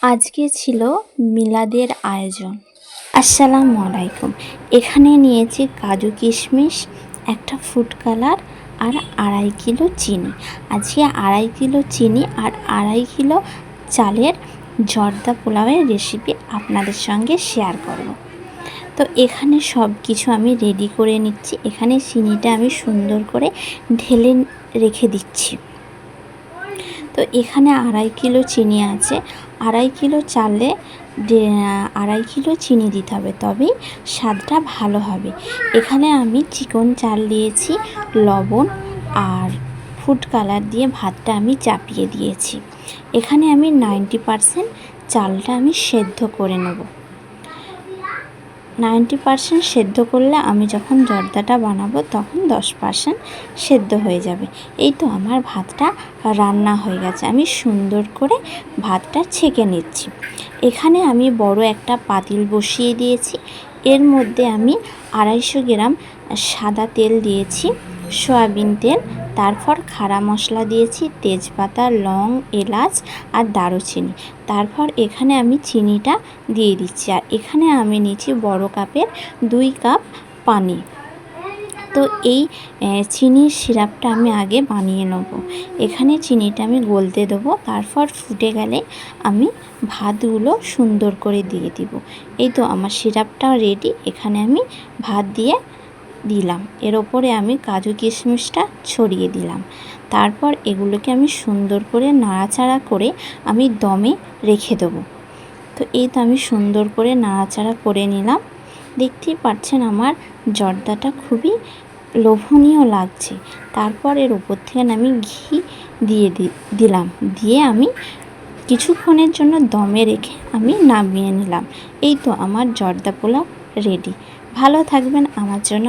আজকে ছিল মিলাদের আয়োজন। আসসালামু আলাইকুম। এখানে নিয়েছি কাজু কিশমিশ, একটা ফুড কালার আর 2.5 কিলো চিনি। আজকে 2.5 কিলো চিনি আর 2.5 কিলো চালের জর্দা পোলাওয়ের রেসিপি আপনাদের সঙ্গে শেয়ার করব। তো এখানে সব কিছু আমি রেডি করে নিচ্ছি। এখানে চিনিটা আমি সুন্দর করে ঢেলে রেখে দিচ্ছি। তো এখানে 2.5 কিলো চিনি আছে। 2.5 কিলো চালে 2.5 কিলো চিনি দিতে হবে, তবেই স্বাদটা ভালো হবে। এখানে আমি চিকন চাল দিয়েছি, লবণ আর ফুড কালার দিয়ে ভাতটা আমি চাপিয়ে দিয়েছি। এখানে আমি 90% চালটা আমি সেদ্ধ করে নেব। 90% সেদ্ধ করলে আমি যখন জর্দাটা বানাবো তখন 10% সেদ্ধ হয়ে যাবে। এই তো আমার ভাতটা রান্না হয়ে গেছে। আমি সুন্দর করে ভাতটা ছেঁকে নিচ্ছি। এখানে আমি বড় একটা পাতিল বসিয়ে দিয়েছি। এর মধ্যে আমি 250 গ্রাম সাদা তেল দিয়েছি, সয়াবিন তেল। তারপর খাড়া মশলা দিয়েছি, তেজপাতা, লং, এলাচ আর দারুচিনি। তারপর এখানে আমি চিনিটা দিয়ে দিচ্ছি। আর এখানে আমি নিচ্ছি বড় কাপের 2 কাপ পানি। তো এই চিনির সিরাপটা আমি আগে বানিয়ে নেব। এখানে চিনিটা আমি গলতে দেবো। তারপর ফুটে গেলে আমি ভাতগুলো সুন্দর করে দিয়ে দিব। এই তো আমার সিরাপটা রেডি। এখানে আমি ভাত দিয়ে দিলাম। এর ওপরে আমি কাজু কিশমিশটা ছড়িয়ে দিলাম। তারপর এগুলোকে আমি সুন্দর করে নাড়াচাড়া করে আমি দমে রেখে দেবো। তো এই তো আমি সুন্দর করে নাড়াচাড়া করে নিলাম। দেখতেই পাচ্ছেন আমার জর্দাটা খুবই লোভনীয় লাগছে। তারপর এর উপর থেকে আমি ঘি দিয়ে দিলাম। দিয়ে আমি কিছুক্ষণের জন্য দমে রেখে আমি নামিয়ে নিলাম। এই তো আমার জর্দা পোলাও রেডি। ভালো থাকবেন। আমার জন্য